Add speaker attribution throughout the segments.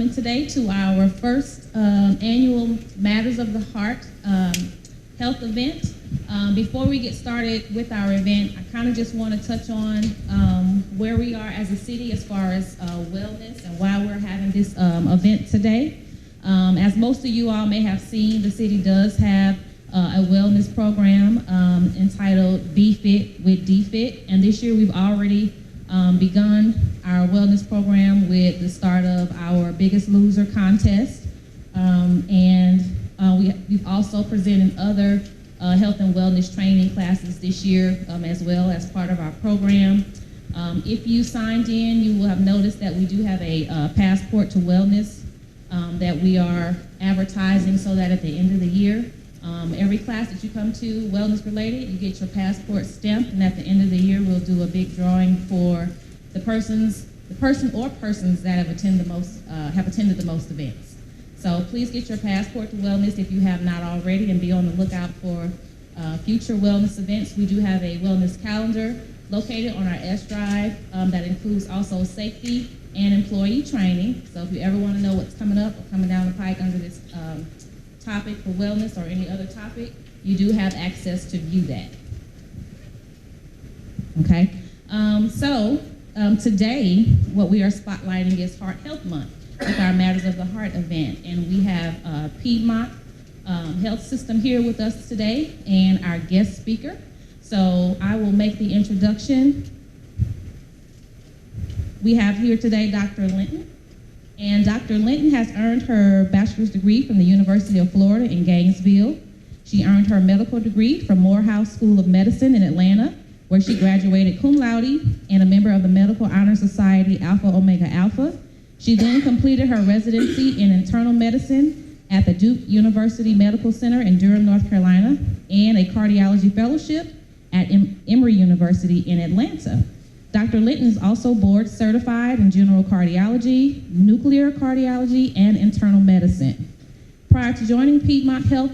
Speaker 1: welcome today to our first annual Matters of the Heart health event. Before we get started with our event, I kind of just want to touch on where we are as a city as far as wellness and why we're having this event today. As most of you all may have seen, the city does have a wellness program entitled Be Fit with DFIT, and this year we've already begun our wellness program with the start of our Biggest Loser contest, and we've also presented other health and wellness training classes this year as well as part of our program. If you signed in, you will have noticed that we do have a passport to wellness that we are advertising so that at the end of the year, every class that you come to, wellness related, you get your passport stamped, and at the end of the year, we'll do a big drawing for the person or persons that have attended the most events. So please get your passport to wellness if you have not already, and be on the lookout for future wellness events. We do have a wellness calendar located on our S drive that includes also safety and employee training. So if you ever want to know what's coming up or coming down the pike under this topic for wellness or any other topic, you do have access to view that. Okay, so today what we are spotlighting is Heart Health Month with our Matters of the Heart event, and we have Piedmont Health System here with us today and our guest speaker. So I will make the introduction. We have here today Dr. Linton. And Dr. Linton has earned her bachelor's degree from the University of Florida in Gainesville. She earned her medical degree from Morehouse School of Medicine in Atlanta, where she graduated cum laude and a member of the Medical Honor Society Alpha Omega Alpha. She then completed her residency in internal medicine at the Duke University Medical Center in Durham, North Carolina, and a cardiology fellowship at Emory University in Atlanta. Dr. Linton is also board certified in general cardiology, nuclear cardiology, and internal medicine. Prior to joining Piedmont Heart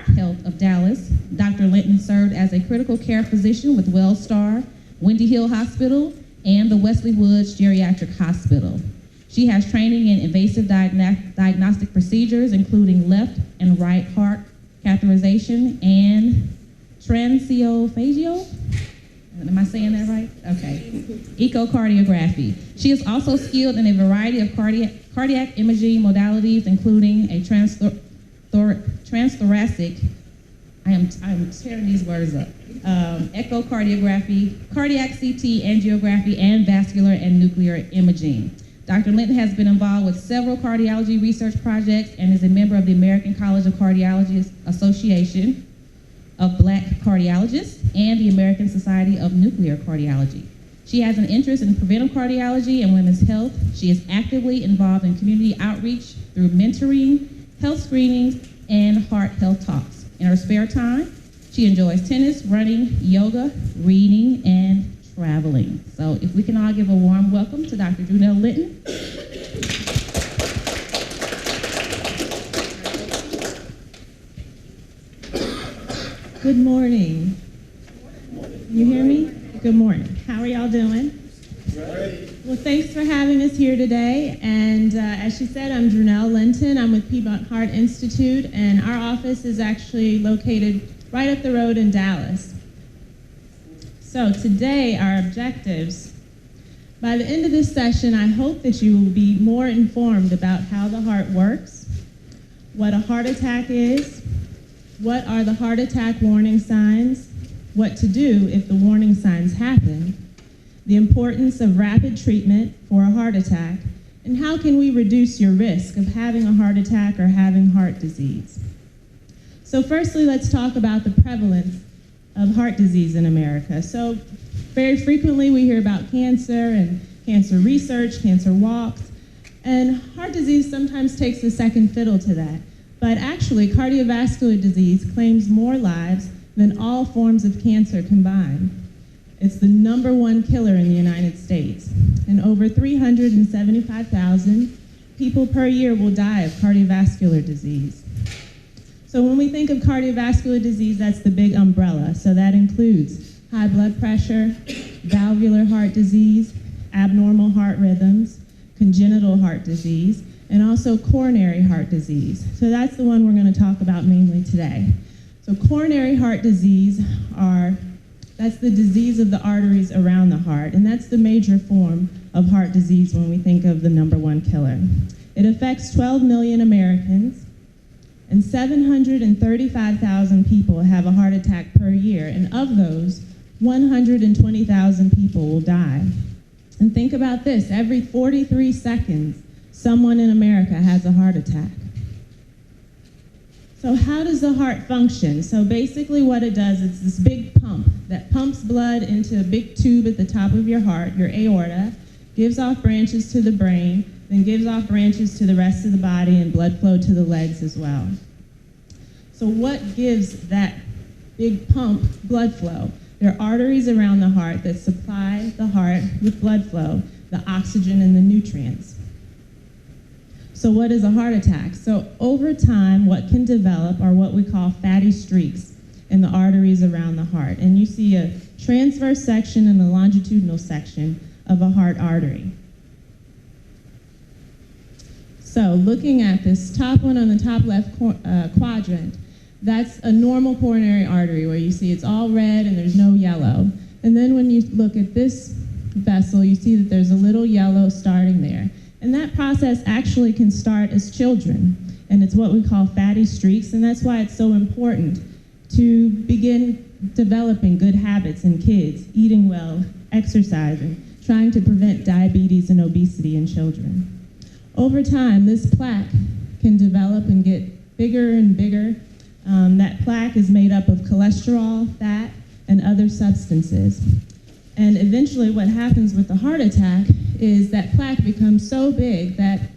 Speaker 1: Health of Dallas, Dr. Linton served as a critical care physician with WellStar, Windy Hill Hospital, and the Wesley Woods Geriatric Hospital. She has training in invasive diagnostic procedures, including left and right heart catheterization and transesophageal, am I saying that right? Okay. Echocardiography. She is also skilled in a variety of cardiac imaging modalities, including a transthoracic, I'm tearing these words up, echocardiography, cardiac CT angiography, and vascular and nuclear imaging. Dr. Linton has been involved with several cardiology research projects and is a member of the American College of Cardiology Association of Black Cardiologists and the American Society of Nuclear Cardiology. She has an interest in preventive cardiology and women's health. She is actively involved in community outreach through mentoring, health screenings, and heart health talks. In her spare time, she enjoys tennis, running, yoga, reading, and traveling. So if we can all give a warm welcome to Dr. Drunell Linton.
Speaker 2: Good morning. You hear me? Good morning. How are y'all doing?
Speaker 3: Great.
Speaker 2: Well, thanks for having us here today. And as she said, I'm Drunell Linton. I'm with Piedmont Heart Institute, and our office is actually located right up the road in Dallas. So today, our objectives. By the end of this session, I hope that you will be more informed about how the heart works, what a heart attack is, what are the heart attack warning signs, what to do if the warning signs happen, the importance of rapid treatment for a heart attack, and how can we reduce your risk of having a heart attack or having heart disease. So firstly, let's talk about the prevalence of heart disease in America. So very frequently we hear about cancer and cancer research, cancer walks, and heart disease sometimes takes a second fiddle to that. But actually, cardiovascular disease claims more lives than all forms of cancer combined. It's the #1 killer in the United States, and over 375,000 people per year will die of cardiovascular disease. So when we think of cardiovascular disease, that's the big umbrella. So that includes high blood pressure, valvular heart disease, abnormal heart rhythms, congenital heart disease, and also coronary heart disease. So that's the one we're going to talk about mainly today. So coronary heart disease that's the disease of the arteries around the heart, and that's the major form of heart disease when we think of the number one killer. It affects 12 million Americans, and 735,000 people have a heart attack per year, and of those, 120,000 people will die. And think about this, every 43 seconds, someone in America has a heart attack. So how does the heart function? So basically what it does, it's this big pump that pumps blood into a big tube at the top of your heart, your aorta, gives off branches to the brain, then gives off branches to the rest of the body and blood flow to the legs as well. So what gives that big pump blood flow? There are arteries around the heart that supply the heart with blood flow, the oxygen and the nutrients. So what is a heart attack? So over time, what can develop are what we call fatty streaks in the arteries around the heart. And you see a transverse section and a longitudinal section of a heart artery. So looking at this top one on the top left quadrant, that's a normal coronary artery where you see it's all red and there's no yellow. And then when you look at this vessel, you see that there's a little yellow starting there. And that process actually can start as children, and it's what we call fatty streaks, and that's why it's so important to begin developing good habits in kids, eating well, exercising, trying to prevent diabetes and obesity in children. Over time, this plaque can develop and get bigger and bigger. That plaque is made up of cholesterol, fat, and other substances. And eventually what happens with the heart attack is that plaque becomes so big that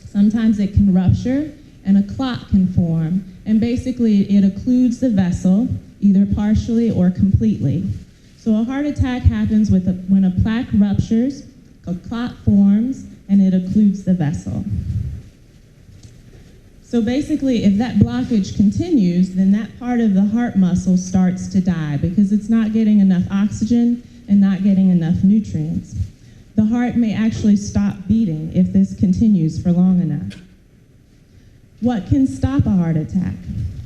Speaker 2: sometimes it can rupture and a clot can form. And basically it occludes the vessel, either partially or completely. So a heart attack happens when a plaque ruptures, a clot forms, and it occludes the vessel. So basically, if that blockage continues, then that part of the heart muscle starts to die because it's not getting enough oxygen and not getting enough nutrients. The heart may actually stop beating if this continues for long enough. What can stop a heart attack?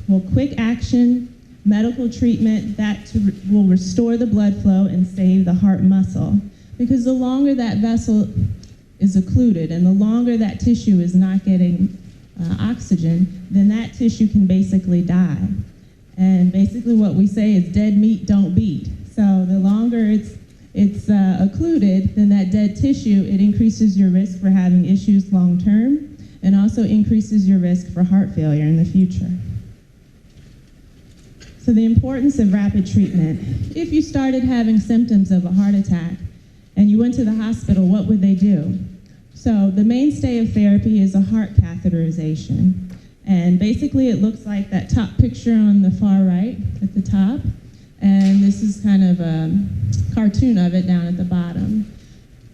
Speaker 2: Well, quick action, medical treatment that will restore the blood flow and save the heart muscle. Because the longer that vessel is occluded and the longer that tissue is not getting oxygen, then that tissue can basically die. And basically what we say is dead meat don't beat. So the longer it's occluded, then that dead tissue, it increases your risk for having issues long term and also increases your risk for heart failure in the future. So the importance of rapid treatment. If you started having symptoms of a heart attack and you went to the hospital, what would they do? So the mainstay of therapy is a heart catheterization. And basically it looks like that top picture on the far right at the top. And this is kind of a cartoon of it down at the bottom.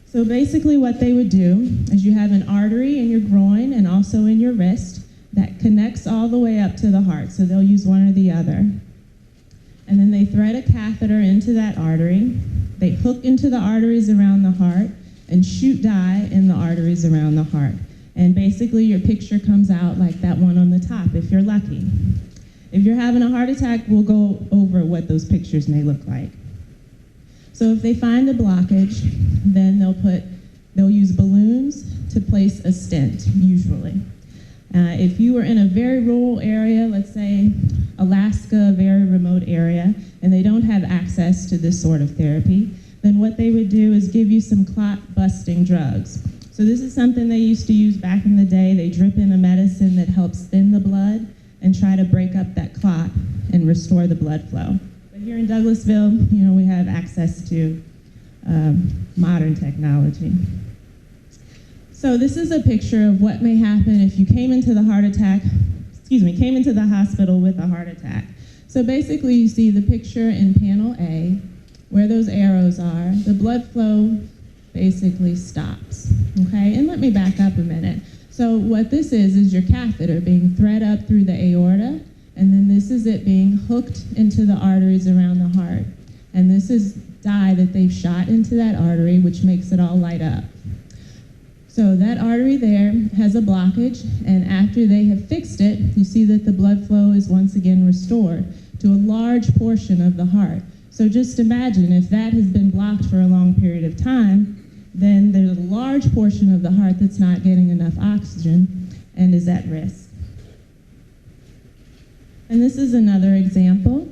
Speaker 2: So basically what they would do is you have an artery in your groin and also in your wrist that connects all the way up to the heart. So they'll use one or the other. And then they thread a catheter into that artery. They hook into the arteries around the heart and shoot dye in the arteries around the heart. And basically your picture comes out like that one on the top, if you're lucky. If you're having a heart attack, we'll go over what those pictures may look like. So if they find a blockage, then they'll use balloons to place a stent, usually. If you were in a very rural area, let's say Alaska, a very remote area, and they don't have access to this sort of therapy, then what they would do is give you some clot-busting drugs. So this is something they used to use back in the day. They drip in a medicine that helps thin the blood and try to break up that clot and restore the blood flow. But here in Douglasville, we have access to modern technology. So this is a picture of what may happen if you came into the hospital with a heart attack. So basically you see the picture in panel A, where those arrows are, the blood flow basically stops, okay? And let me back up a minute. So what this is your catheter being thread up through the aorta, and then this is it being hooked into the arteries around the heart. And this is dye that they've shot into that artery, which makes it all light up. So that artery there has a blockage, and after they have fixed it, you see that the blood flow is once again restored to a large portion of the heart. So just imagine if that has been blocked for a long period of time, then there's a large portion of the heart that's not getting enough oxygen and is at risk. And this is another example.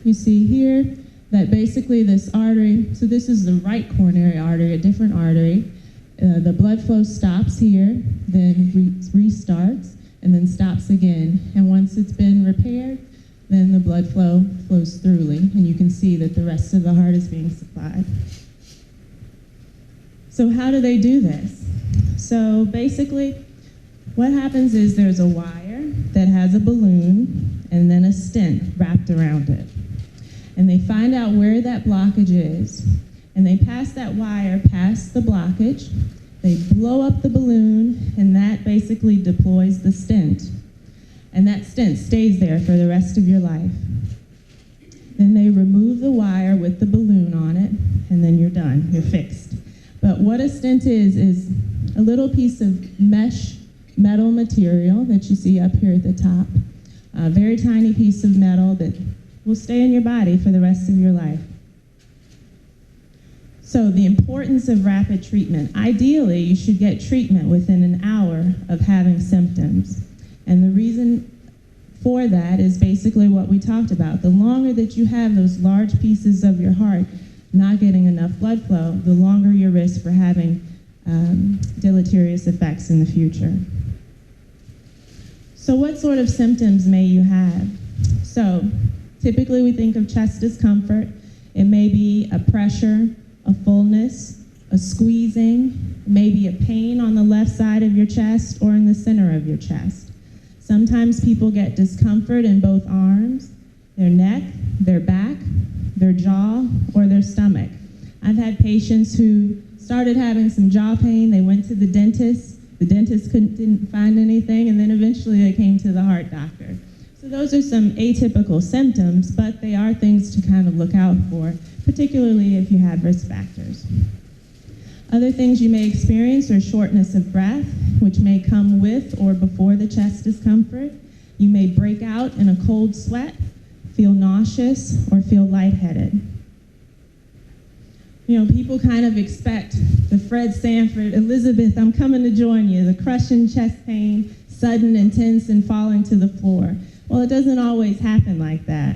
Speaker 2: You see here that basically this artery, so this is the right coronary artery, a different artery. The blood flow stops here, then restarts, and then stops again. And once it's been repaired, then the blood flow flows throughly, and you can see that the rest of the heart is being supplied. So how do they do this? So basically, what happens is there's a wire that has a balloon and then a stent wrapped around it. And they find out where that blockage is, and they pass that wire past the blockage. They blow up the balloon, and that basically deploys the stent. And that stent stays there for the rest of your life. Then they remove the wire with the balloon on it, and then you're done, you're fixed. But what a stent is a little piece of mesh metal material that you see up here at the top. A very tiny piece of metal that will stay in your body for the rest of your life. So the importance of rapid treatment. Ideally, you should get treatment within an hour of having symptoms. And the reason for that is basically what we talked about. The longer that you have those large pieces of your heart not getting enough blood flow, the longer your risk for having deleterious effects in the future. So what sort of symptoms may you have? So typically we think of chest discomfort. It may be a pressure, a fullness, a squeezing, maybe a pain on the left side of your chest or in the center of your chest. Sometimes people get discomfort in both arms, their neck, their back, their jaw, or their stomach. I've had patients who started having some jaw pain. They went to the dentist. The dentist didn't find anything, and then eventually they came to the heart doctor. So those are some atypical symptoms, but they are things to kind of look out for, particularly if you have risk factors. Other things you may experience are shortness of breath, which may come with or before the chest discomfort. You may break out in a cold sweat, feel nauseous, or feel lightheaded. You know, people kind of expect the Fred Sanford, Elizabeth, I'm coming to join you, the crushing chest pain, sudden, intense, and falling to the floor. Well, it doesn't always happen like that.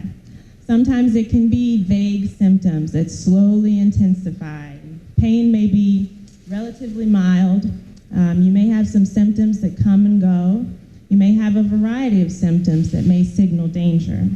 Speaker 2: Sometimes it can be vague symptoms that slowly intensify. Pain may be relatively mild. You may have some symptoms that come and go. You may have a variety of symptoms that may signal danger.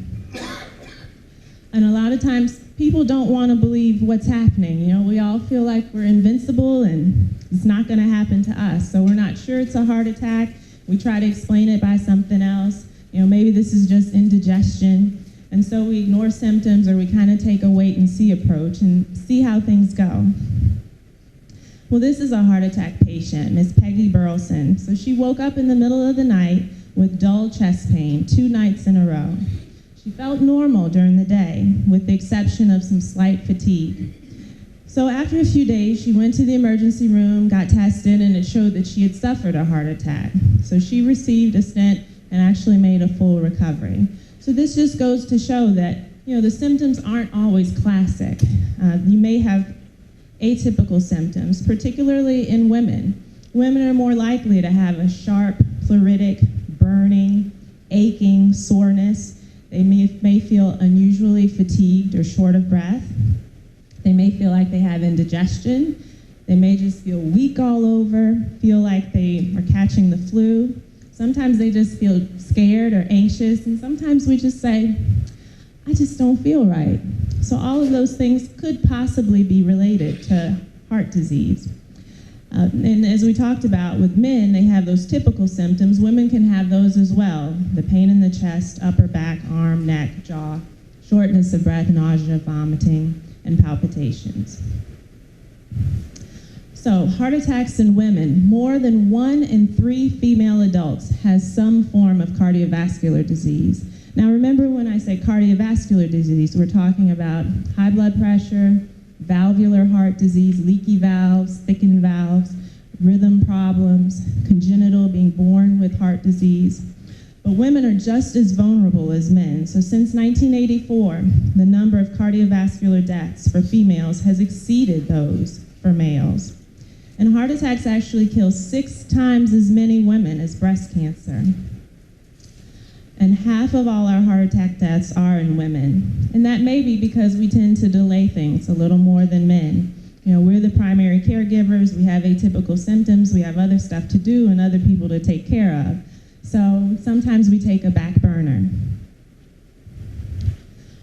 Speaker 2: And a lot of times, people don't want to believe what's happening. You know, we all feel like we're invincible and it's not going to happen to us. So we're not sure it's a heart attack. We try to explain it by something else. You know, maybe this is just indigestion. And so we ignore symptoms, or we kind of take a wait and see approach and see how things go. Well, this is a heart attack patient, Miss Peggy Burleson. So she woke up in the middle of the night with dull chest pain 2 nights in a row. She felt normal during the day, with the exception of some slight fatigue. So after a few days, she went to the emergency room, got tested, and it showed that she had suffered a heart attack. So she received a stent and actually made a full recovery. So this just goes to show that, you know, the symptoms aren't always classic. You may have atypical symptoms, particularly in women. Women are more likely to have a sharp, pleuritic, burning, aching, soreness. They may feel unusually fatigued or short of breath. They may feel like they have indigestion. They may just feel weak all over, feel like they are catching the flu. Sometimes they just feel scared or anxious, and sometimes we just say, I just don't feel right. So all of those things could possibly be related to heart disease. And as we talked about with men, they have those typical symptoms. Women can have those as well. The pain in the chest, upper back, arm, neck, jaw, shortness of breath, nausea, vomiting, and palpitations. So heart attacks in women, more than 1 in 3 female adults has some form of cardiovascular disease. Now remember when I say cardiovascular disease, we're talking about high blood pressure, valvular heart disease, leaky valves, thickened valves, rhythm problems, congenital, being born with heart disease. But women are just as vulnerable as men. So since 1984, the number of cardiovascular deaths for females has exceeded those for males. And heart attacks actually kill 6 times as many women as breast cancer. And half of all our heart attack deaths are in women. And that may be because we tend to delay things a little more than men. You know, we're the primary caregivers, we have atypical symptoms, we have other stuff to do and other people to take care of. So sometimes we take a back burner.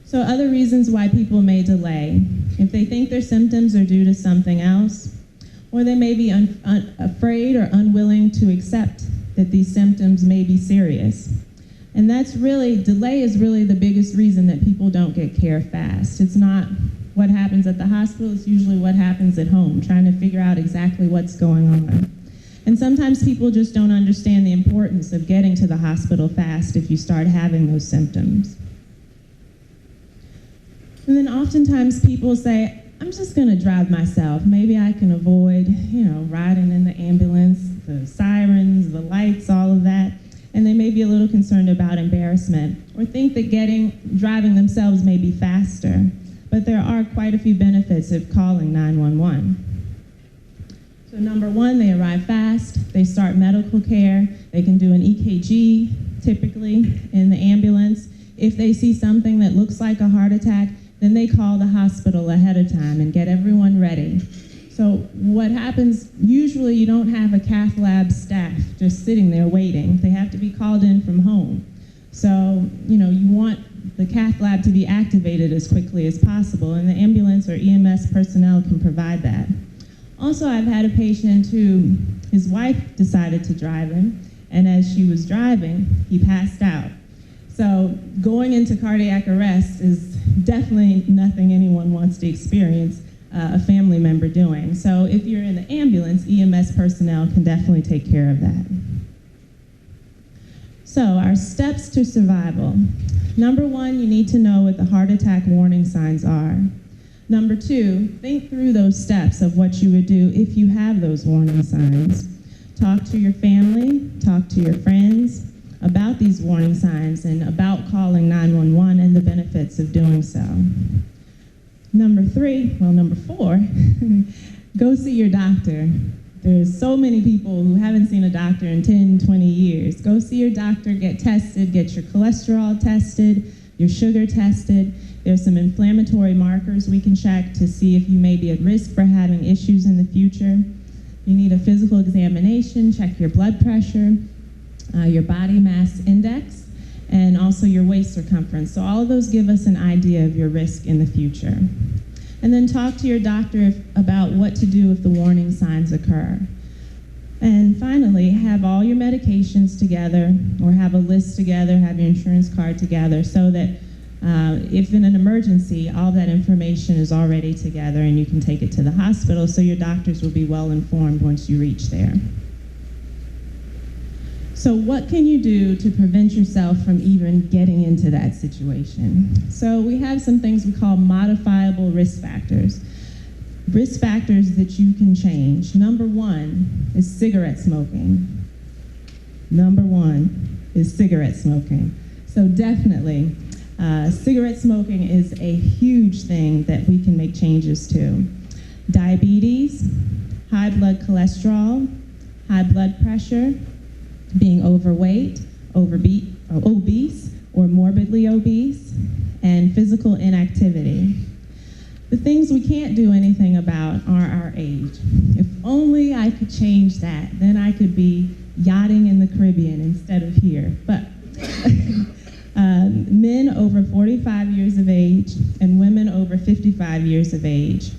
Speaker 2: So other reasons why people may delay. If they think their symptoms are due to something else, or they may be afraid or unwilling to accept that these symptoms may be serious. And delay is really the biggest reason that people don't get care fast. It's not what happens at the hospital, it's usually what happens at home, trying to figure out exactly what's going on. And sometimes people just don't understand the importance of getting to the hospital fast if you start having those symptoms. And then oftentimes people say, I'm just gonna drive myself. Maybe I can avoid, riding in the ambulance, the sirens, the lights, all of that. And they may be a little concerned about embarrassment or think that driving themselves may be faster. But there are quite a few benefits of calling 911. So number one, they arrive fast, they start medical care, they can do an EKG, typically, in the ambulance. If they see something that looks like a heart attack, then they call the hospital ahead of time and get everyone ready. So what happens, usually you don't have a cath lab staff just sitting there waiting. They have to be called in from home. So, you want the cath lab to be activated as quickly as possible, and the ambulance or EMS personnel can provide that. Also, I've had a patient who, his wife decided to drive him, and as she was driving, he passed out. So going into cardiac arrest is definitely nothing anyone wants to experience a family member doing. So if you're in the ambulance, EMS personnel can definitely take care of that. So our steps to survival. Number one, you need to know what the heart attack warning signs are. Number two, think through those steps of what you would do if you have those warning signs. Talk to your family, talk to your friends about these warning signs and about calling 911 and the benefits of doing so. Number four, go see your doctor. There's so many people who haven't seen a doctor in 10, 20 years. Go see your doctor, get tested, get your cholesterol tested, your sugar tested. There's some inflammatory markers we can check to see if you may be at risk for having issues in the future. You need a physical examination, check your blood pressure, your body mass index, and also your waist circumference. So all of those give us an idea of your risk in the future. And then talk to your doctor about what to do if the warning signs occur. And finally, have all your medications together or have a list together, have your insurance card together so that if in an emergency, all that information is already together and you can take it to the hospital so your doctors will be well informed once you reach there. So what can you do to prevent yourself from even getting into that situation? So we have some things we call modifiable risk factors. Risk factors that you can change. Number one is cigarette smoking. So definitely, cigarette smoking is a huge thing that we can make changes to. Diabetes, high blood cholesterol, high blood pressure, being overweight, obese, or morbidly obese, and physical inactivity. The things we can't do anything about are our age. If only I could change that, then I could be yachting in the Caribbean instead of here. But men over 45 years of age and women over 55 years of age,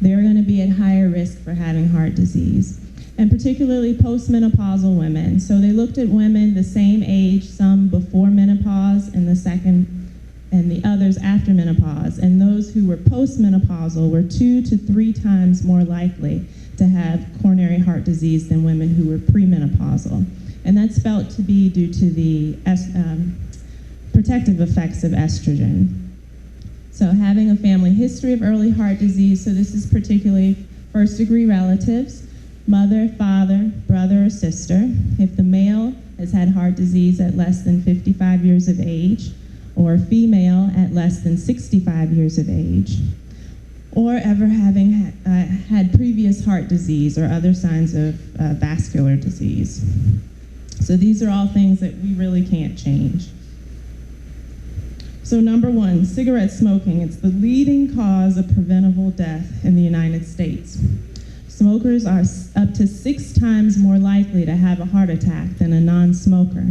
Speaker 2: they're going to be at higher risk for having heart disease, and particularly postmenopausal women. So they looked at women the same age, some before menopause and the others after menopause. And those who were postmenopausal were 2 to 3 times more likely to have coronary heart disease than women who were premenopausal. And that's felt to be due to the protective effects of estrogen. So having a family history of early heart disease, so this is particularly first-degree relatives, mother, father, brother, or sister. If the male has had heart disease at less than 55 years of age, or female at less than 65 years of age, or ever having had previous heart disease or other signs of vascular disease. So these are all things that we really can't change. So number one, cigarette smoking. It's the leading cause of preventable death in the United States. Smokers are up to 6 times more likely to have a heart attack than a non-smoker.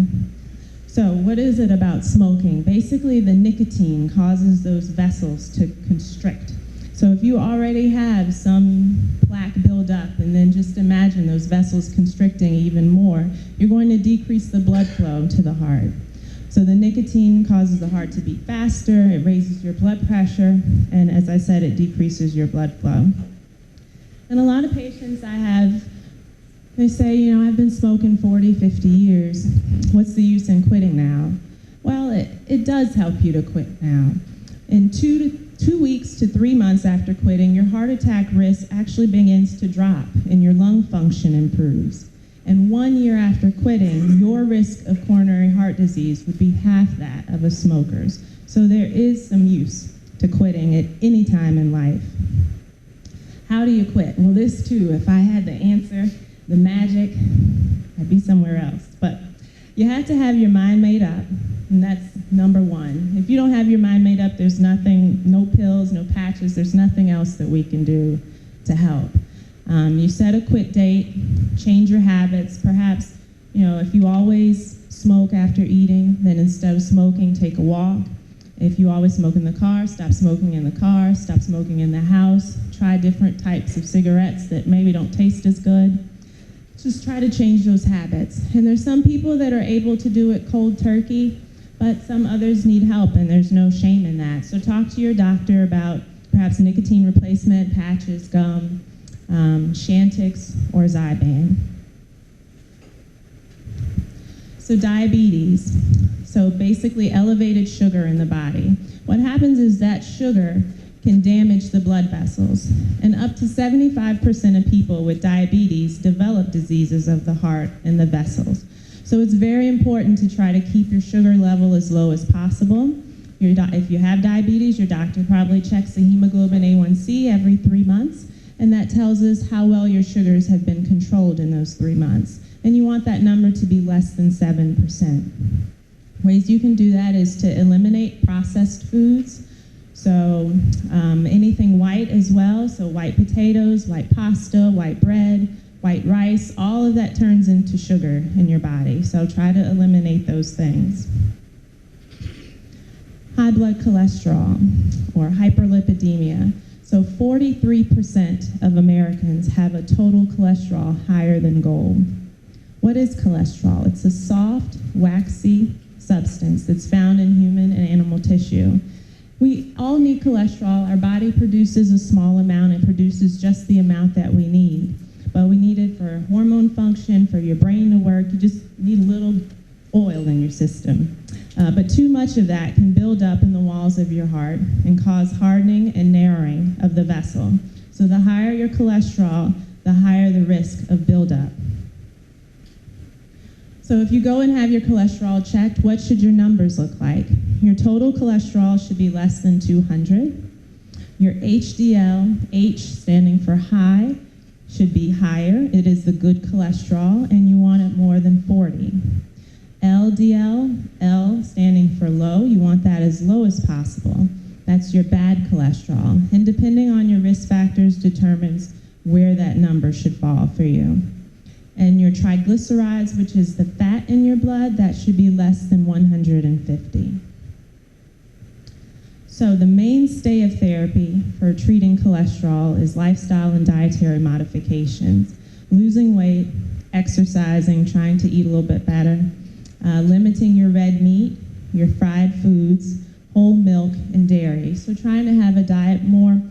Speaker 2: So what is it about smoking? Basically, the nicotine causes those vessels to constrict. So if you already have some plaque build up, and then just imagine those vessels constricting even more, you're going to decrease the blood flow to the heart. So the nicotine causes the heart to beat faster, it raises your blood pressure, and as I said, it decreases your blood flow. And a lot of patients I have, they say, I've been smoking 40, 50 years. What's the use in quitting now? Well, it does help you to quit now. In 2 weeks to 3 months after quitting, your heart attack risk actually begins to drop and your lung function improves. And 1 year after quitting, your risk of coronary heart disease would be half that of a smoker's. So there is some use to quitting at any time in life. How do you quit? Well, this too, if I had the answer, the magic, I'd be somewhere else. But you have to have your mind made up, and that's number one. If you don't have your mind made up, there's nothing, no pills, no patches, there's nothing else that we can do to help. You set a quit date, change your habits. Perhaps, if you always smoke after eating, then instead of smoking, take a walk. If you always smoke in the car, stop smoking in the car, stop smoking in the house. Try different types of cigarettes that maybe don't taste as good. Just try to change those habits. And there's some people that are able to do it cold turkey, but some others need help, and there's no shame in that. So talk to your doctor about perhaps nicotine replacement, patches, gum, Chantix, or Zyban. So diabetes, so basically elevated sugar in the body. What happens is that sugar can damage the blood vessels, and up to 75% of people with diabetes develop diseases of the heart and the vessels. So it's very important to try to keep your sugar level as low as possible. If you have diabetes, your doctor probably checks the hemoglobin A1C every 3 months, and that tells us how well your sugars have been controlled in those 3 months. And you want that number to be less than 7%. Ways you can do that is to eliminate processed foods. So anything white as well, so white potatoes, white pasta, white bread, white rice, all of that turns into sugar in your body. So try to eliminate those things. High blood cholesterol or hyperlipidemia. So 43% of Americans have a total cholesterol higher than gold. What is cholesterol? It's a soft, waxy substance that's found in human and animal tissue. We all need cholesterol. Our body produces a small amount. It produces just the amount that we need. But we need it for hormone function, for your brain to work. You just need a little oil in your system. But too much of that can build up in the walls of your heart and cause hardening and narrowing of the vessel. So the higher your cholesterol, the higher the risk of buildup. So if you go and have your cholesterol checked, what should your numbers look like? Your total cholesterol should be less than 200. Your HDL, H standing for high, should be higher. It is the good cholesterol, and you want it more than 40. LDL, L standing for low, you want that as low as possible. That's your bad cholesterol. And depending on your risk factors determines where that number should fall for you. And your triglycerides, which is the fat in your blood, that should be less than 150. So the mainstay of therapy for treating cholesterol is lifestyle and dietary modifications. Losing weight, exercising, trying to eat a little bit better, limiting your red meat, your fried foods, whole milk, and dairy. So trying to have a diet more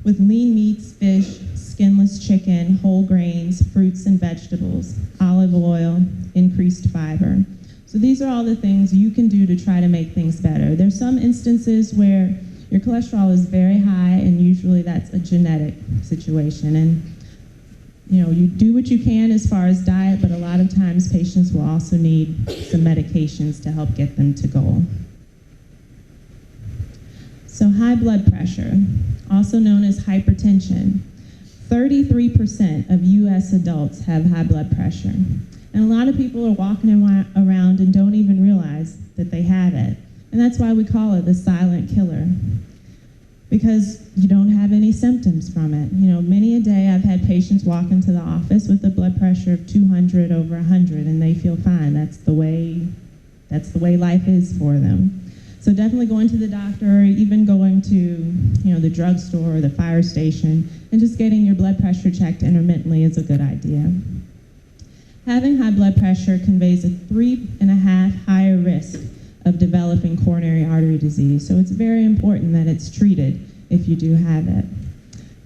Speaker 2: with lean meats, fish, skinless chicken, whole grains, fruits and vegetables, olive oil, increased fiber. So these are all the things you can do to try to make things better. There's some instances where your cholesterol is very high, and usually that's a genetic situation. And you do what you can as far as diet, but a lot of times patients will also need some medications to help get them to goal. So high blood pressure, also known as hypertension. 33% of US adults have high blood pressure. And a lot of people are walking around and don't even realize that they have it. And that's why we call it the silent killer, because you don't have any symptoms from it. Many a day I've had patients walk into the office with a blood pressure of 200 over 100, and they feel fine. That's the way life is for them. So definitely going to the doctor, or even going to the drugstore or the fire station, and just getting your blood pressure checked intermittently is a good idea. Having high blood pressure conveys a 3.5 higher risk of developing coronary artery disease. So it's very important that it's treated if you do have it.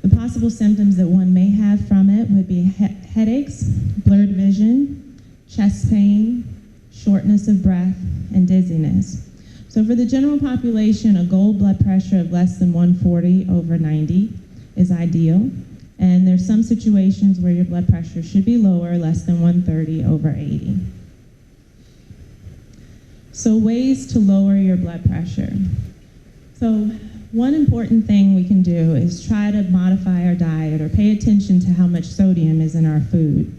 Speaker 2: The possible symptoms that one may have from it would be headaches, blurred vision, chest pain, shortness of breath, and dizziness. So for the general population, a goal blood pressure of less than 140 over 90 is ideal. And there's some situations where your blood pressure should be lower, less than 130 over 80. So ways to lower your blood pressure. So one important thing we can do is try to modify our diet or pay attention to how much sodium is in our food.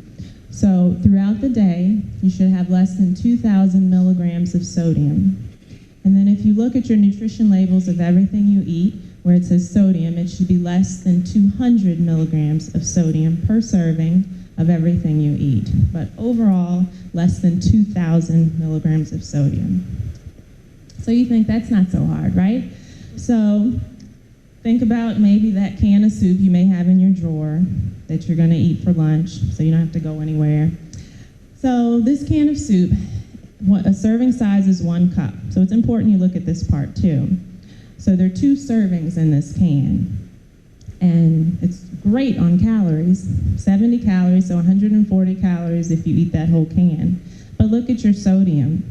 Speaker 2: So throughout the day, you should have less than 2,000 milligrams of sodium. And then if you look at your nutrition labels of everything you eat, where it says sodium, it should be less than 200 milligrams of sodium per serving of everything you eat. But overall, less than 2,000 milligrams of sodium. So you think that's not so hard, right? So think about maybe that can of soup you may have in your drawer that you're gonna eat for lunch, so you don't have to go anywhere. So this can of soup, a serving size is 1 cup. So it's important you look at this part too. So there are 2 servings in this can. And it's great on calories, 70 calories, so 140 calories if you eat that whole can. But look at your sodium,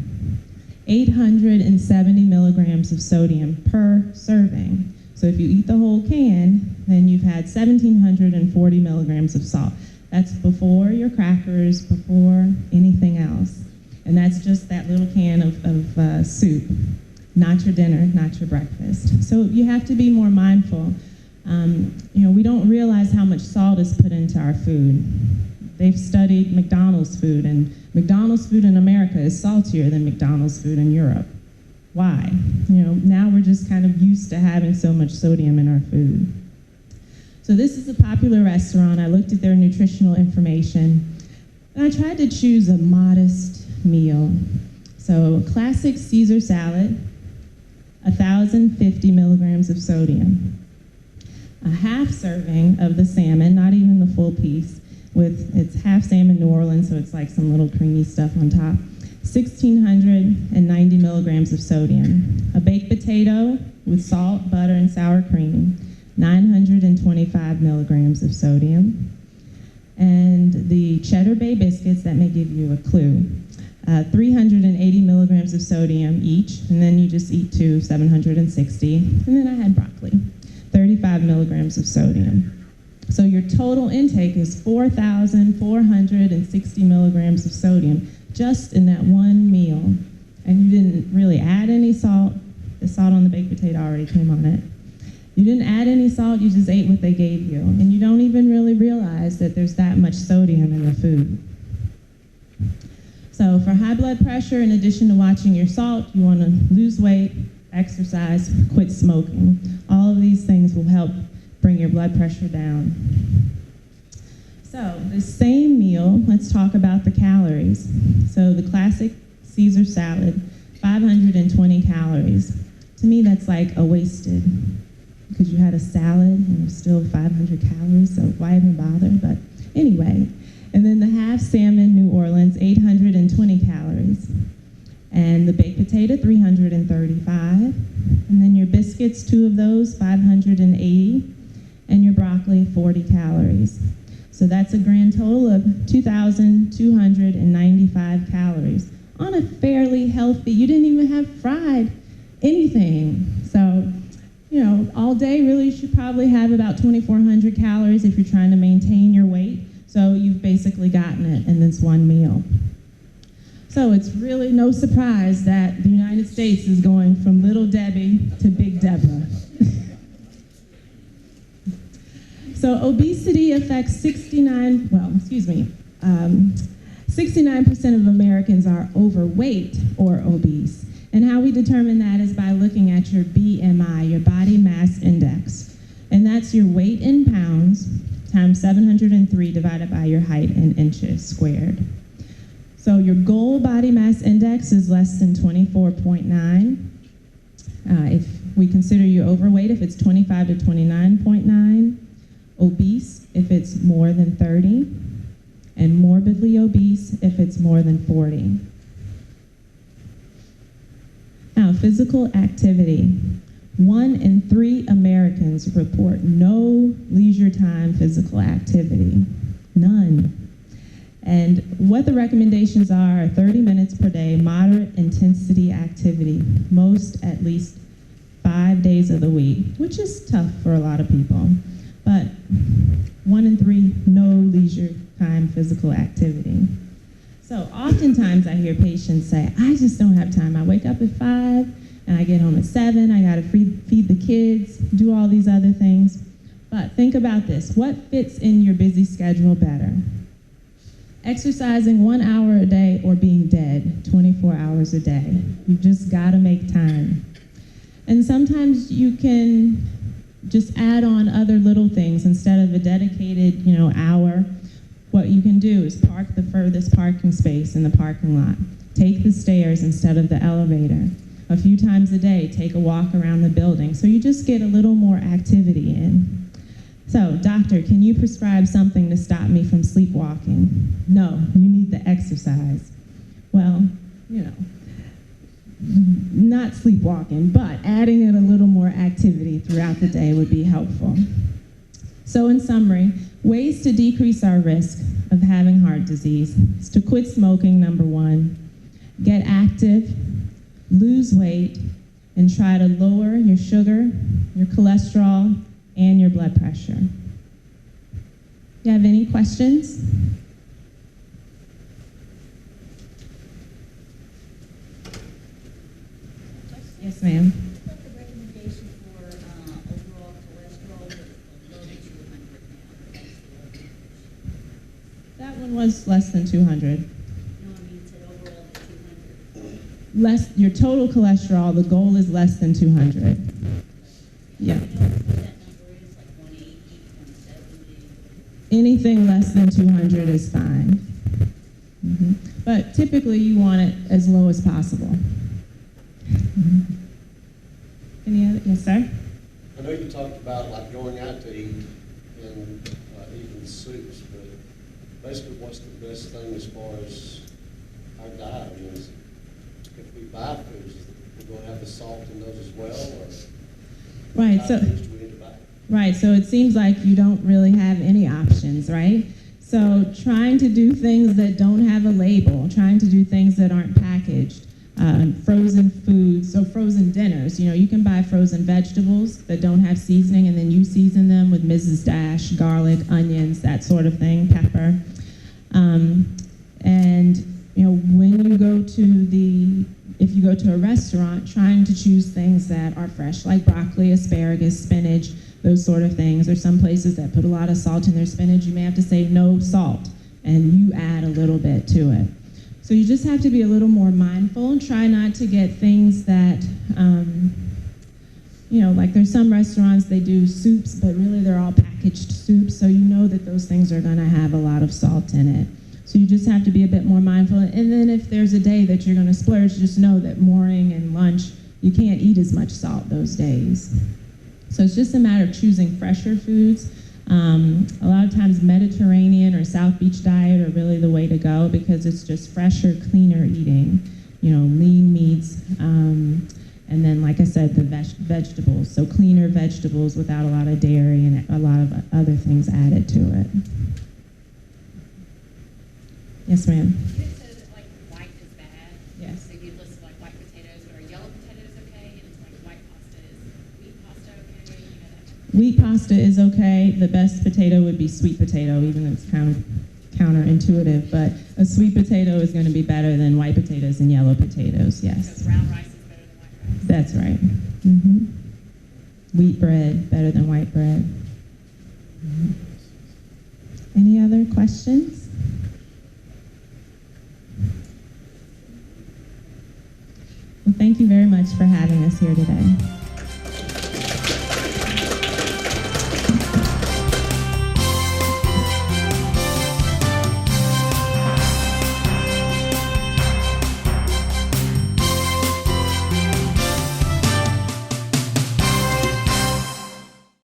Speaker 2: 870 milligrams of sodium per serving. So if you eat the whole can, then you've had 1,740 milligrams of salt. That's before your crackers, before anything else. And that's just that little can of soup, not your dinner, not your breakfast. So you have to be more mindful. We don't realize how much salt is put into our food. They've studied McDonald's food, and McDonald's food in America is saltier than McDonald's food in Europe. Why? Now we're just kind of used to having so much sodium in our food. So this is a popular restaurant. I looked at their nutritional information, and I tried to choose a modest meal. So classic Caesar salad, 1,050 milligrams of sodium. A half serving of the salmon, not even the full piece, it's half salmon New Orleans, so it's like some little creamy stuff on top. 1,690 milligrams of sodium. A baked potato with salt, butter, and sour cream, 925 milligrams of sodium. And the Cheddar Bay biscuits, that may give you a clue. 380 milligrams of sodium each, and then you just eat 2, 760. And then I had broccoli, 35 milligrams of sodium. So your total intake is 4,460 milligrams of sodium just in that one meal. And you didn't really add any salt. The salt on the baked potato already came on it. You didn't add any salt, you just ate what they gave you. And you don't even really realize that there's that much sodium in the food. So for high blood pressure, in addition to watching your salt, you want to lose weight, exercise, quit smoking. All of these things will help bring your blood pressure down. So the same meal, let's talk about the calories. So the classic Caesar salad, 520 calories. To me, that's like a wasted, because you had a salad and it was still 500 calories, so why even bother? But anyway, and then the half salmon New Orleans, 820 calories. And the baked potato, 335. And then your biscuits, 2 of those, 580. And your broccoli, 40 calories. So that's a grand total of 2,295 calories, on a fairly healthy, you didn't even have fried anything. So, all day really you should probably have about 2,400 calories if you're trying to maintain your weight. So you've basically gotten it in this one meal. So it's really no surprise that the United States is going from Little Debbie to Big Deborah. So obesity affects 69% of Americans are overweight or obese. And how we determine that is by looking at your BMI, your body mass index. And that's your weight in pounds times 703 divided by your height in inches squared. So your goal body mass index is less than 24.9. If we consider you overweight, if it's 25 to 29.9. Obese, if it's more than 30. And morbidly obese, if it's more than 40. Now, physical activity. 1 in 3 Americans report no leisure time physical activity. None. And what the recommendations are 30 minutes per day, moderate intensity activity, most at least 5 days of the week, which is tough for a lot of people. But 1 in 3, no leisure time physical activity. So oftentimes I hear patients say, I just don't have time. I wake up at 5 and I get home at 7. I got to feed the kids, do all these other things. But think about this. What fits in your busy schedule better? Exercising 1 hour a day or being dead 24 hours a day. You've just got to make time. And sometimes you can just add on other little things instead of a dedicated, hour. What you can do is park the furthest parking space in the parking lot. Take the stairs instead of the elevator. A few times a day, take a walk around the building. So you just get a little more activity in. So, doctor, can you prescribe something to stop me from sleepwalking? No, you need the exercise. Well, not sleepwalking, but adding in a little more activity throughout the day would be helpful. So in summary, ways to decrease our risk of having heart disease is to quit smoking, number 1, get active, lose weight, and try to lower your sugar, your cholesterol, and your blood pressure. Do you have any questions? Yes, ma'am.
Speaker 3: What's the recommendation for overall cholesterol below 200 now?
Speaker 2: That one was less than 200.
Speaker 3: No, I mean, it said overall 200.
Speaker 2: Your total cholesterol, the goal is less than 200. Yeah.
Speaker 3: You know what that number is, like 180, 170?
Speaker 2: Anything less than 200 is fine. But typically you want it as low as possible. Any other? Yes, sir?
Speaker 4: I know you talked about like going out to eat and eating soups, but basically what's the best thing as far as our diet? I mean, if we buy foods, we're going to have the salt in those as well, or
Speaker 2: Right.
Speaker 4: what
Speaker 2: So.
Speaker 4: foods do we need to buy?
Speaker 2: Right, so it seems like you don't really have any options, right? So trying to do things that don't have a label, trying to do things that aren't packaged, frozen foods, so frozen dinners. You can buy frozen vegetables that don't have seasoning, and then you season them with Mrs. Dash, garlic, onions, that sort of thing, pepper. When you go to if you go to a restaurant, trying to choose things that are fresh, like broccoli, asparagus, spinach, those sort of things. There's some places that put a lot of salt in their spinach. You may have to say no salt, and you add a little bit to it. So you just have to be a little more mindful and try not to get things that, like there's some restaurants, they do soups, but really they're all packaged soups, so you know that those things are gonna have a lot of salt in it. So you just have to be a bit more mindful. And then if there's a day that you're gonna splurge, just know that morning and lunch, you can't eat as much salt those days. So it's just a matter of choosing fresher foods. A lot of times Mediterranean or South Beach diet are really the way to go because it's just fresher, cleaner eating, lean meats, and then, like I said, the vegetables. So cleaner vegetables without a lot of dairy and a lot of other things added to it. Yes, ma'am.
Speaker 3: You said that, like, white is bad.
Speaker 2: Wheat pasta is okay. The best potato would be sweet potato, even though it's kind of counterintuitive, but a sweet potato is going to be better than white potatoes and yellow potatoes, yes.
Speaker 3: So brown rice is better than white rice.
Speaker 2: That's right. Wheat bread, better than white bread. Any other questions? Well, thank you very much for having us here today.